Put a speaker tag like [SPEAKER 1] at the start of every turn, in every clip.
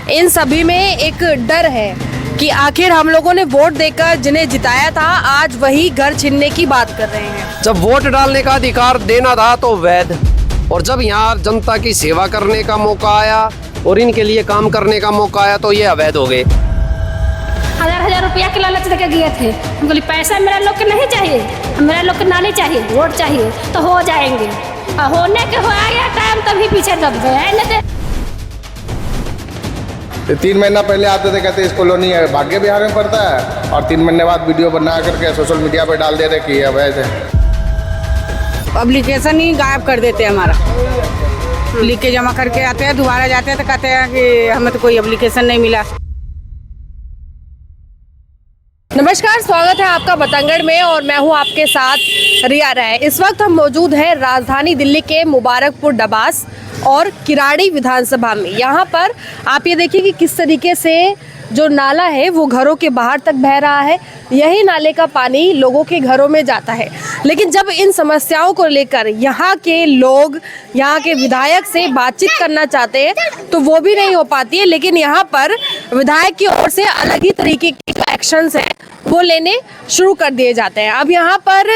[SPEAKER 1] इन सभी में एक डर है कि आखिर हम लोगों ने वोट देकर जिन्हें जिताया था आज वही घर छीनने की बात कर रहे हैं।
[SPEAKER 2] जब वोट डालने का अधिकार देना था तो वैध, और जब यहाँ जनता की सेवा करने का मौका आया और इनके लिए काम करने का मौका आया तो ये अवैध हो गए।
[SPEAKER 3] हजार रुपया के लालच देके गए थे। हम बोले पैसा मेरा लोग के नहीं चाहिए, मेरा लोग के नाली चाहिए, वोट चाहिए तो हो जाएंगे। होने के हो आ गया टाइम तभी पीछे दब गए।
[SPEAKER 4] 3 महीना पहले आते थे, कहते इस कॉलोनी है, भाग्य बिहार में पड़ता है, और 3 महीने बाद वीडियो बना करके सोशल मीडिया पे डाल दे रहे कि अवैध है।
[SPEAKER 5] एप्लीकेशन ही गायब कर देते हैं हमारा। लिख के जमा करके आते हैं, दोबारा जाते हैं तो कहते हैं कि हमें तो कोई एप्लीकेशन नहीं मिला।
[SPEAKER 1] नमस्कार, स्वागत है आपका बतंगड़ में और मैं हूं आपके साथ रिया राय। इस वक्त हम मौजूद हैं राजधानी दिल्ली के मुबारकपुर डबास और किराड़ी विधानसभा में। यहाँ पर आप ये देखिए कि किस तरीके से जो नाला है वो घरों के बाहर तक बह रहा है। यही नाले का पानी लोगों के घरों में जाता है। लेकिन जब इन समस्याओं को लेकर यहाँ के लोग, यहाँ के विधायक से बातचीत करना चाहते हैं तो वो भी नहीं हो पाती है। लेकिन यहाँ पर विधायक की ओर से अलग ही तरीके के एक्शंस हैं वो लेने शुरू कर दिए जाते हैं। अब यहाँ पर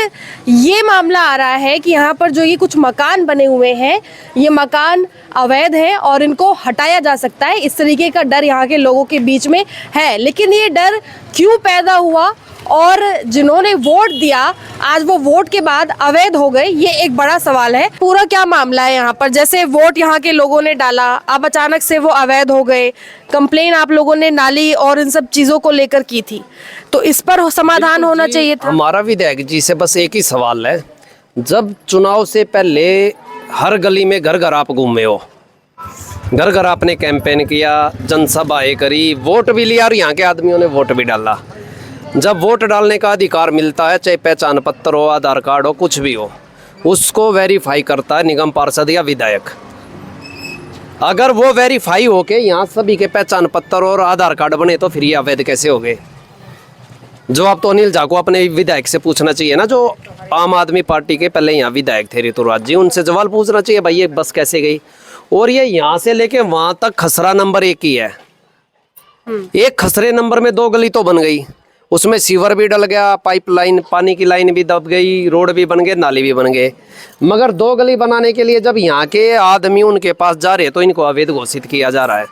[SPEAKER 1] ये मामला आ रहा है कि यहाँ पर जो ये कुछ मकान बने हुए हैं ये मकान अवैध है और इनको हटाया जा सकता है, इस तरीके का डर यहाँ के लोगों के बीच में है। लेकिन ये डर क्यों पैदा हुआ और जिन्होंने वोट दिया आज वो वोट के बाद अवैध हो गए, ये एक बड़ा सवाल है। पूरा क्या मामला है यहाँ पर? जैसे वोट यहाँ के लोगों ने डाला, अब अचानक से वो अवैध हो गए। कंप्लेन आप लोगों ने नाली और इन सब चीजों को लेकर की थी, तो इस पर समाधान होना चाहिए था।
[SPEAKER 2] हमारा विधायक जी से बस एक ही सवाल है, जब चुनाव से पहले हर गली में घर घर आप घूमे हो, घर घर आपने कैंपेन किया, जनसभाएं करी, वोट भी लिया और यहाँ के आदमियों ने वोट भी डाला। जब वोट डालने का अधिकार मिलता है, चाहे पहचान पत्र हो, आधार कार्ड हो, कुछ भी हो, उसको वेरीफाई करता है निगम पार्षद या विधायक। अगर वो वेरीफाई होके यहाँ सभी के पहचान पत्र और आधार कार्ड बने तो फिर ये अवैध कैसे हो गए? जवाब तो अनिल झा को अपने विधायक से पूछना चाहिए ना, जो आम आदमी पार्टी के पहले यहाँ विधायक थे ऋतुराज जी, उनसे सवाल पूछना चाहिए भाई ये बस कैसे गई। और ये यहाँ से लेके वहां तक खसरा नंबर 1 ही है। एक खसरे नंबर में 2 गली तो बन गई, उसमें सीवर भी डल गया, पाइपलाइन पानी की लाइन भी दब गई, रोड भी बन गए, नाली भी बन गए। मगर 2 गली बनाने के लिए जब यहाँ के आदमी उनके पास जा रहे तो इनको अवैध घोषित किया जा रहा है।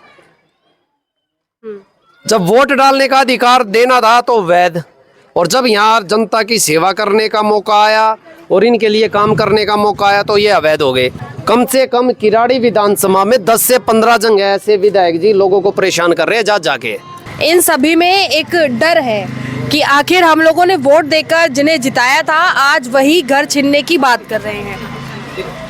[SPEAKER 2] जब वोट डालने का अधिकार देना था तो वैध, और जब यहाँ जनता की सेवा करने का मौका आया और इनके लिए काम करने का मौका आया तो ये अवैध हो गए। कम से कम किराड़ी विधानसभा में 10 से 15 जगह ऐसे विधायक जी लोगों को परेशान कर रहे हैं जा जाके।
[SPEAKER 1] इन सभी में एक डर है कि आखिर हम लोगों ने वोट देकर जिन्हें जिताया था आज वही घर छीनने की बात कर रहे हैं।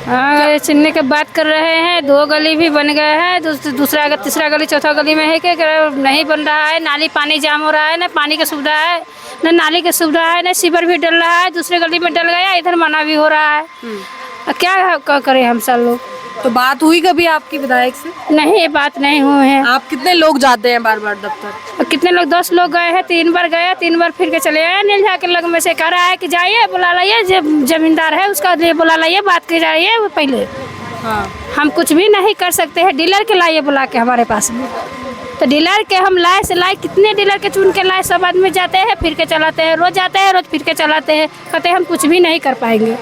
[SPEAKER 3] हाँ, छीनने की बात कर रहे हैं। 2 गली भी बन गए हैं, दूसरा तीसरा गली चौथा गली में है कि नहीं बन रहा है। नाली पानी जाम हो रहा है, न पानी की सुविधा है, न नाली की सुविधा है, न सीवर भी डल रहा है। दूसरे गली में डल गया, इधर मना भी हो रहा है। क्या करें हम सब लोग?
[SPEAKER 1] तो बात हुई कभी आपकी विधायक से?
[SPEAKER 3] नहीं, ये बात नहीं हुई है।
[SPEAKER 1] आप कितने लोग जाते हैं बार बार दफ्तर?
[SPEAKER 3] कितने लोग? 10 लोग गए हैं, 3 बार गए, 3 बार फिर के चले आए। अनिल झा के लग में से कह रहा है कि जाइए बुला लाइए, जमींदार है उसका लिए बुला लाइए, बात की जाइए पहले।
[SPEAKER 1] हाँ,
[SPEAKER 3] हम कुछ भी नहीं कर सकते हैं। डीलर के लाइए बुला के हमारे पास में, तो डीलर के हम लाए से लाए, कितने डीलर के चुन के लाए। सब आदमी जाते हैं फिर के चलाते हैं, रोज जाते हैं रोज फिर के चलाते हैं, कहते हैं हम कुछ भी नहीं कर पाएंगे।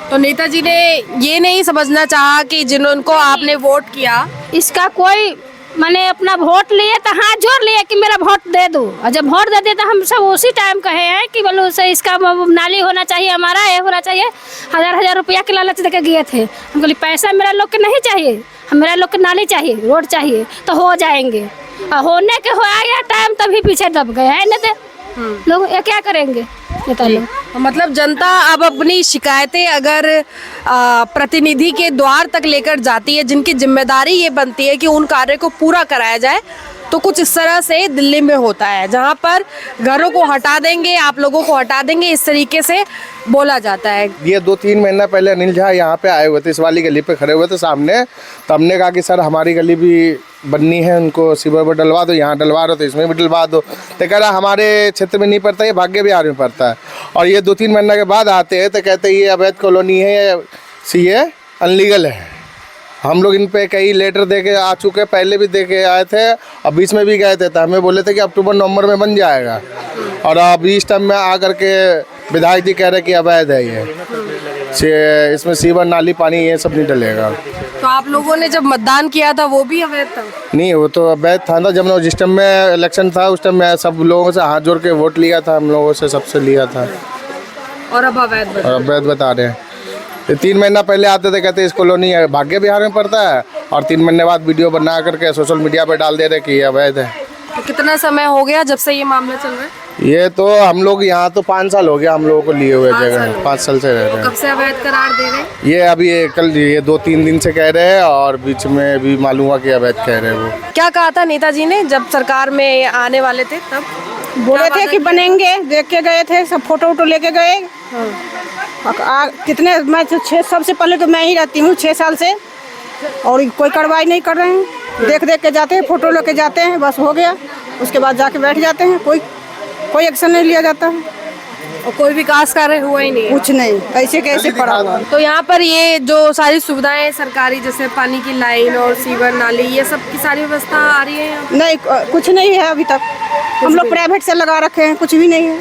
[SPEAKER 1] तो नेताजी ने ये नहीं समझना चाहा कि जिनको आपने वोट किया,
[SPEAKER 3] इसका कोई मैंने अपना वोट लिए तो हाथ जोड़ लिए कि मेरा वोट दे दो, और जब वोट दे दे तो हम सब उसी टाइम कहे हैं कि बोलो से इसका नाली होना चाहिए, हमारा ये होना चाहिए। हजार रुपया के लालच देके गए थे। हम बोले पैसा मेरा लोग के नहीं चाहिए, मेरा लोग के नाली चाहिए, रोड चाहिए तो हो जाएंगे। और होने के हो आ गया टाइम तभी पीछे दब गए हैं। नहीं तो लोग ये क्या करेंगे नेता लोग?
[SPEAKER 1] मतलब जनता अब अपनी शिकायतें अगर प्रतिनिधि के द्वार तक लेकर जाती है, जिनकी जिम्मेदारी ये बनती है कि उन कार्य को पूरा कराया जाए, तो कुछ इस तरह से दिल्ली में होता है, जहाँ पर घरों को हटा देंगे, आप लोगों को हटा देंगे, इस तरीके से बोला जाता है।
[SPEAKER 4] ये 2-3 महीना पहले अनिल झा यहाँ पे आए हुए थे, इस वाली गली पे खड़े हुए थे सामने, तो हमने कहा कि सर हमारी गली भी बननी है, उनको सीवर पर डलवा दो, यहाँ डलवा दो तो इसमें भी डलवा दो। तो कह रहा हमारे क्षेत्र में नहीं पड़ता, ये भाग्य बिहार में पड़ता है। और ये 2-3 महीना के बाद आते हैं तो कहते हैं ये अवैध कॉलोनी है, ये अनलीगल है। हम लोग इन पे कई लेटर दे के आ चुके, पहले भी दे के आए थे और बीच में भी गए थे, तो हमें बोले थे कि अक्टूबर नवंबर में बन जाएगा, और अब इस टाइम में आकर के विधायक जी कह रहे कि अवैध है ये, इसमें सीवर नाली पानी ये सब नहीं डलेगा।
[SPEAKER 1] तो आप लोगों ने जब मतदान किया था वो भी अवैध था?
[SPEAKER 4] नहीं, वो तो अवैध था ना, जब जिस टाइम में इलेक्शन था उस टाइम में सब लोगों से हाथ जोड़ के वोट लिया था, हम लोगों से सबसे लिया था,
[SPEAKER 1] और अब अवैध
[SPEAKER 4] और अवैध बता रहे हैं। 3 महीना पहले आते थे, कहते इस कॉलोनी है, भाग्य बिहार में पड़ता है, और 3 महीने बाद वीडियो बना करके सोशल मीडिया पे डाल दे रहे कि ये अवैध है।
[SPEAKER 1] तो कितना समय हो गया जब से ये मामला चल रहा है?
[SPEAKER 4] ये तो हम लोग यहाँ तो 5 साल हो गया हम लोगों को लिए हुए जगह, 5 साल से रह रहे
[SPEAKER 1] कब से अवैध करार दे रहे हैं?
[SPEAKER 4] हैं। ये अभी कल ये 2-3 दिन से कह रहे हैं, और बीच में भी मालूम हुआ कि अवैध कह रहे हैं वो।
[SPEAKER 1] क्या कहा था नेताजी ने जब सरकार में आने वाले थे तब?
[SPEAKER 5] बोले थे कि बनेंगे, देख के गए थे, सब फोटो वोटो लेके गए। कितने मैं 6 सबसे पहले तो मैं ही रहती हूँ 6 साल से, और कोई कार्रवाई नहीं कर रहे हैं, देख के जाते हैं, फोटो लेके जाते हैं, बस हो गया, उसके बाद जाके बैठ जाते हैं, कोई एक्शन नहीं लिया जाता है,
[SPEAKER 1] और कोई विकास कार्य हुआ ही नहीं?
[SPEAKER 5] कुछ नहीं, ऐसे कैसे पड़ा हुआ।
[SPEAKER 1] तो यहाँ पर ये जो सारी सुविधाएं सरकारी, जैसे पानी की लाइन और सीवर नाली, ये सब की सारी व्यवस्था आ रही है यहाँ?
[SPEAKER 5] नहीं, कुछ नहीं है अभी तक, हम लोग प्राइवेट से लगा रखे हैं, कुछ भी नहीं है,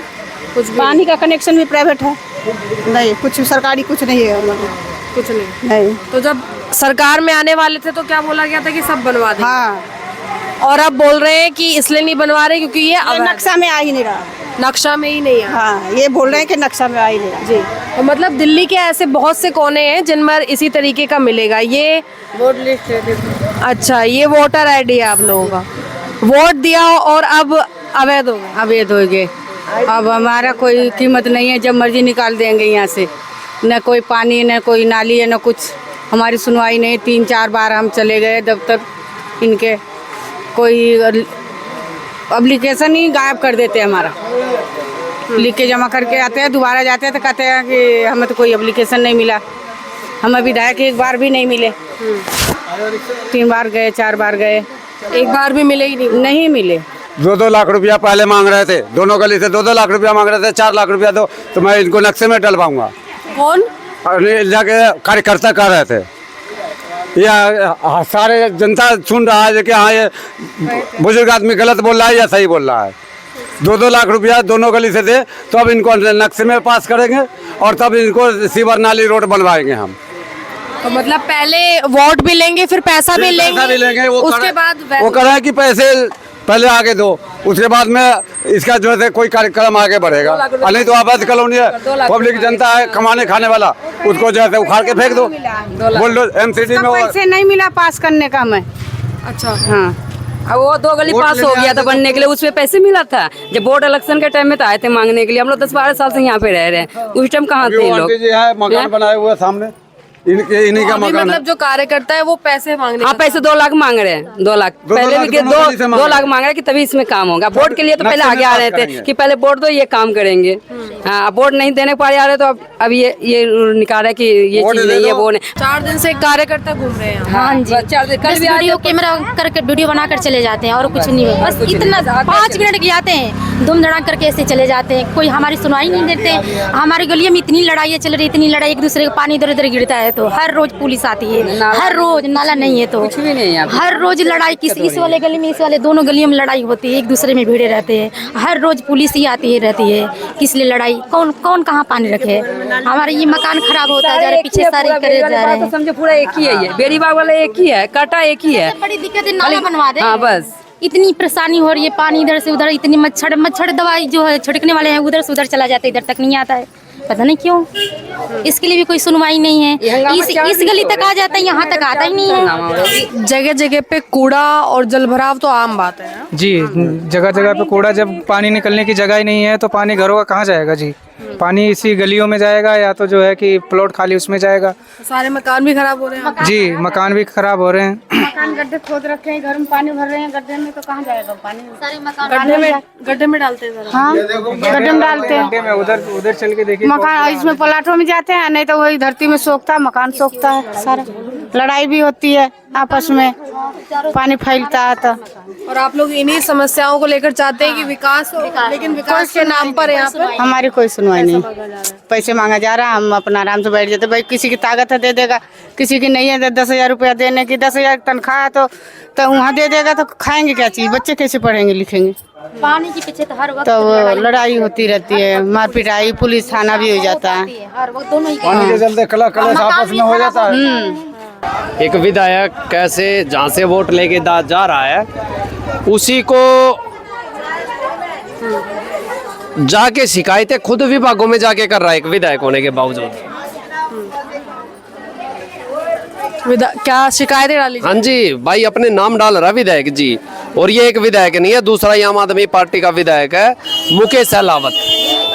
[SPEAKER 5] कुछ पानी का कनेक्शन भी प्राइवेट है, नहीं कुछ सरकारी कुछ नहीं है हम लोग,
[SPEAKER 1] कुछ नहीं।
[SPEAKER 5] नहीं।
[SPEAKER 1] तो जब सरकार में आने वाले थे तो क्या बोला गया था कि सब बनवा दें?
[SPEAKER 5] हाँ,
[SPEAKER 1] और अब बोल रहे हैं कि इसलिए नहीं बनवा रहे क्योंकि ये अवैध है।
[SPEAKER 5] नक्शा में आ ही नहीं रहा।
[SPEAKER 1] नक्शा में ही नहीं है।
[SPEAKER 5] हाँ, ये बोल रहे हैं कि नक्शा में आ ही नहीं रहा।
[SPEAKER 1] जी, तो मतलब दिल्ली के ऐसे बहुत से कोने हैं जिन पर इसी तरीके का मिलेगा। ये
[SPEAKER 5] वोट लिस्ट है देखो।
[SPEAKER 1] अच्छा, ये वोटर आईडी है आप लोगों का, वोट दिया और अब अवैध हो गया?
[SPEAKER 5] अवैध हो गए, अब हमारा कोई कीमत नहीं है, जब मर्जी निकाल देंगे यहाँ से, न कोई पानी, न कोई नाली है, न कुछ, हमारी सुनवाई नहीं। 3-4 बार हम चले गए दफ्तर इनके, कोई एप्लीकेशन ही गायब कर देते हैं हमारा, लिख के जमा करके आते हैं, दोबारा जाते हैं तो कहते हैं कि हमें तो कोई एप्लीकेशन नहीं मिला। हमें विधायक एक बार भी नहीं मिले, 3 बार गए, 4 बार गए,
[SPEAKER 1] एक बार भी मिले ही
[SPEAKER 5] नहीं मिले।
[SPEAKER 6] 2-2 लाख रुपया पहले मांग रहे थे, दोनों गली से 2-2 लाख रुपया मांग रहे थे, 4 लाख रुपया दो तो मैं इनको नक्शे में डलवाऊंगा।
[SPEAKER 1] कौन?
[SPEAKER 6] जाके कार्यकर्ता कह रहे थे, या सारे जनता सुन रहा है कि हाँ ये बुजुर्ग आदमी गलत बोल रहा है या सही बोल रहा है। 2-2 लाख रुपया दोनों गली से दे तो अब इनको नक्शे में पास करेंगे, और तब इनको सीवर नाली रोड बनवाएंगे हम।
[SPEAKER 1] तो मतलब पहले वोट भी लेंगे, फिर पैसा भी लेंगे, उसके बाद
[SPEAKER 6] वो कह रहे हैं कि पैसे पहले आगे दो, उसके बाद में इसका जो है कोई कार्यक्रम आगे बढ़ेगा, और नहीं तो अवैध कॉलोनी है, पब्लिक जनता है कमाने खाने वाला, उसको जो है उखाड़ के फेंक दो। बोल दो एमसीडी में
[SPEAKER 5] पैसे नहीं मिला पास करने का मैं।
[SPEAKER 1] अच्छा,
[SPEAKER 5] हाँ,
[SPEAKER 7] अब वो 2 गली पास हो गया था बनने के लिए, उसमें पैसे मिला था। जब वोट इलेक्शन के टाइम में तो आए थे मांगने के लिए, हम लोग 10-12 साल से यहाँ पे रह रहे हैं, उस टाइम कहाँ थे लोग?
[SPEAKER 6] मकान बनाए हुए सामने, इन्हीं का
[SPEAKER 1] अभी
[SPEAKER 6] मकान है।
[SPEAKER 1] मतलब जो कार्यकर्ता है वो पैसे मांगने
[SPEAKER 7] आप पैसे 2 लाख मांग रहे हैं, 2 लाख पहले भी 2 लाख मांग रहे हैं कि तभी इसमें काम होगा। वोट के लिए तो पहले आगे आ रहे थे कि पहले वोट दो, ये काम करेंगे। हाँ, अब वोट नहीं देने पा रहे तो अब ये निकाल रहे कि ये चीज नहीं है, वो नहीं।
[SPEAKER 1] 4 दिन से कार्यकर्ता घूम रहे हैं।
[SPEAKER 3] हाँ जी,
[SPEAKER 7] कल भी
[SPEAKER 3] वीडियो कैमरा करके वीडियो बना कर चले जाते हैं और कुछ नहीं है, बस इतना 5 मिनट के आते हैं, दुम धड़ाक करके ऐसे चले जाते हैं, कोई हमारी सुनवाई नहीं देते। हमारी गलियों में इतनी लड़ाई चल रही, इतनी लड़ाई, एक दूसरे का पानी इधर उधर गिरता है तो हर रोज पुलिस आती है, हर रोज। नाला नहीं है तो
[SPEAKER 7] कुछ भी नहीं है,
[SPEAKER 3] हर रोज लड़ाई, इस वाले गली में, इस वाले दोनों गलियों में लड़ाई होती है, एक दूसरे में भिड़े रहते हैं, हर रोज पुलिस ही आती है रहती है। किस लिए लड़ाई? कौन कहाँ पानी रखे? हमारा ये मकान खराब होता जा रहा है, पीछे सारे करे जा रहे हैं।
[SPEAKER 7] समझो पूरा एक ही है, ये बेरीबाग वाला एक ही है, काटा एक ही है।
[SPEAKER 3] बड़ी दिक्कत है, नाला बनवा दे।
[SPEAKER 7] हाँ बस,
[SPEAKER 3] इतनी परेशानी हो रही है, पानी इधर से उधर, इतनी मच्छर दवाई जो है छिड़कने वाले हैं उधर से उधर चला जाता है, इधर तक नहीं आता है, पता नहीं क्यों। इसके लिए भी कोई सुनवाई नहीं है। इस गली तक आ जाता है, यहाँ तक आता ही नहीं है।
[SPEAKER 1] जगह जगह पे कूड़ा और जलभराव तो आम बात है।
[SPEAKER 8] जी, जगह जगह पे कूड़ा, जब पानी निकलने की जगह ही नहीं है तो पानी घरों का कहाँ जाएगा जी? पानी इसी गलियों में जाएगा या तो जो है कि प्लॉट खाली उसमें जाएगा।
[SPEAKER 1] सारे मकान भी खराब हो रहे हैं।
[SPEAKER 8] जी, मकान भी खराब हो रहे हैं।
[SPEAKER 5] मकान गड्ढे खोद रखे हैं, घर में पानी भर रहे हैं, गड्ढे में तो कहाँ जाएगा पानी?
[SPEAKER 3] सारे मकान
[SPEAKER 1] गड्ढे में डालते हैं।
[SPEAKER 5] हाँ, गड्ढे में डालते हैं,
[SPEAKER 8] गड्ढे में उधर चल के देखिए,
[SPEAKER 5] मकान इसमें प्लाटों में जाते हैं, नहीं तो वही धरती में सोखता है, मकान सोखता है सारा। लड़ाई भी होती है आपस में, पानी फैलता है तो
[SPEAKER 1] और आप लोग इन्हीं समस्याओं को लेकर चाहते हैं कि विकास हो, लेकिन विकास के नाम पर यहाँ पर
[SPEAKER 5] हमारी कोई सुनवाई नहीं, पैसे मांगा जा रहा है, हम अपना आराम से बैठ जाते। भाई किसी की ताकत है दे देगा, किसी की नहीं है 10,000 रुपया देने की, 10,000 तनख्वाह है तो वहाँ दे देगा तो खाएंगे क्या चीज, बच्चे कैसे पढ़ेंगे लिखेंगे।
[SPEAKER 3] पानी के पीछे तो हर वक्त
[SPEAKER 5] तो लड़ाई होती रहती है, मार पिटाई, पुलिस थाना भी हो जाता है।
[SPEAKER 3] हर वक्त दोनों ही
[SPEAKER 6] पानी के चलते कलश आपस में हो जाता है।
[SPEAKER 2] एक विधायक कैसे जहाँ से वोट लेके जा रहा है उसी को जाके शिकायतें खुद विभागों में जाके कर रहा है एक विधायक होने के बावजूद।
[SPEAKER 1] क्या शिकायतें डाली?
[SPEAKER 2] हाँ जी भाई, अपने नाम डाल रहा विधायक जी। और ये एक विधायक नहीं है, दूसरा ही आम आदमी पार्टी का विधायक है मुकेश सहलावत,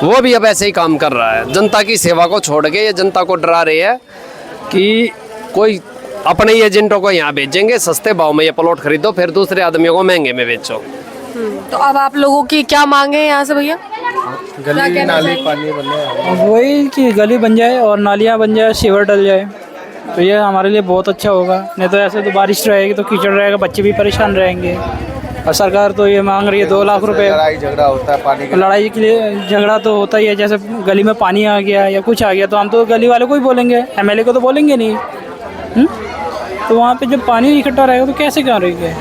[SPEAKER 2] वो भी अब ऐसे ही काम कर रहा है। जनता की सेवा को छोड़ के ये जनता को डरा रही है कि कोई अपने ही एजेंटों को यहाँ भेजेंगे, सस्ते भाव में ये प्लॉट खरीदो, फिर दूसरे आदमियों को महंगे में बेचो।
[SPEAKER 1] तो अब आप लोगों की क्या मांगे हैं यहाँ से भैया?
[SPEAKER 4] गली नाली पानी बने,
[SPEAKER 8] वही कि गली बन जाए और नालियाँ बन जाए, सीवर डल जाए, तो ये हमारे लिए बहुत अच्छा होगा। नहीं तो ऐसे तो बारिश रहेगी तो कीचड़ रहेगा, बच्चे भी परेशान रहेंगे। और सरकार तो ये मांग रही है 2 लाख रुपए।
[SPEAKER 4] लड़ाई झगड़ा होता है पानी के,
[SPEAKER 8] लड़ाई के लिए झगड़ा तो होता ही है, जैसे गली में पानी आ गया या कुछ आ गया तो हम तो गली वाले को ही बोलेंगे, एमएलए को तो बोलेंगे नहीं। तो वहाँ पे जब पानी इकट्ठा रहेगा तो कैसे क्या रहेंगे।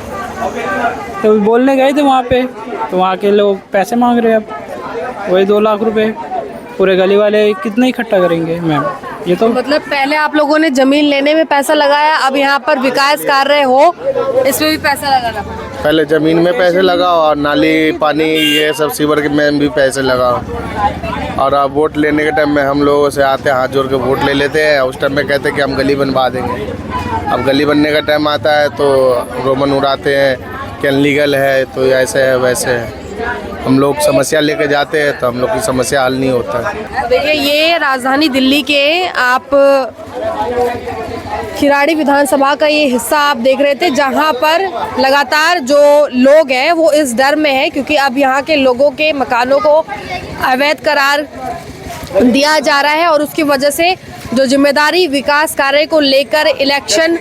[SPEAKER 8] तो बोलने गए थे वहाँ पे, तो वहाँ के लोग पैसे मांग रहे हैं अब वही 2 लाख रुपए। पूरे गली वाले कितना इकट्ठा करेंगे मैम? ये तो
[SPEAKER 1] मतलब पहले आप लोगों ने जमीन लेने में पैसा लगाया, अब यहाँ पर विकास कार्य हो इसमें भी पैसा लगाना पड़ा।
[SPEAKER 4] पहले जमीन में पैसे लगाओ और नाली पानी ये सब सीवर के में भी पैसे लगाओ। और अब वोट लेने के टाइम में हम लोगों से आते हैं, हाथ जोड़ के वोट ले लेते हैं, उस टाइम में कहते हैं कि हम गली बनवा देंगे। अब गली बनने का टाइम आता है तो रोमन उड़ाते हैं कि अनलीगल है, तो ऐसे है वैसे है। हम लोग समस्या लेके जाते हैं तो हम लोग की समस्या हल नहीं होता है।
[SPEAKER 1] देखिए ये राजधानी दिल्ली के आप खिराड़ी विधानसभा का ये हिस्सा आप देख रहे थे, जहां पर लगातार जो लोग हैं वो इस डर में है क्योंकि अब यहाँ के लोगों के मकानों को अवैध करार दिया जा रहा है और उसकी वजह से जो जिम्मेदारी विकास कार्य को लेकर इलेक्शन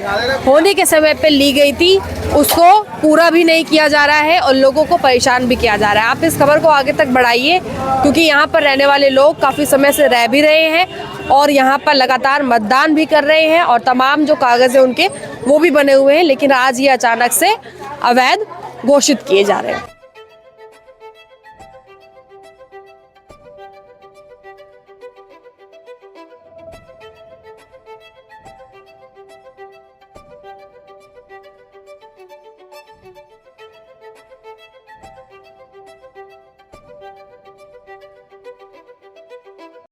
[SPEAKER 1] होने के समय पे ली गई थी उसको पूरा भी नहीं किया जा रहा है और लोगों को परेशान भी किया जा रहा है। आप इस खबर को आगे तक बढ़ाइए क्योंकि यहाँ पर रहने वाले लोग काफ़ी समय से रह भी रहे हैं और यहाँ पर लगातार मतदान भी कर रहे हैं और तमाम जो कागज़ हैं उनके वो भी बने हुए हैं, लेकिन आज ये अचानक से अवैध घोषित किए जा रहे हैं।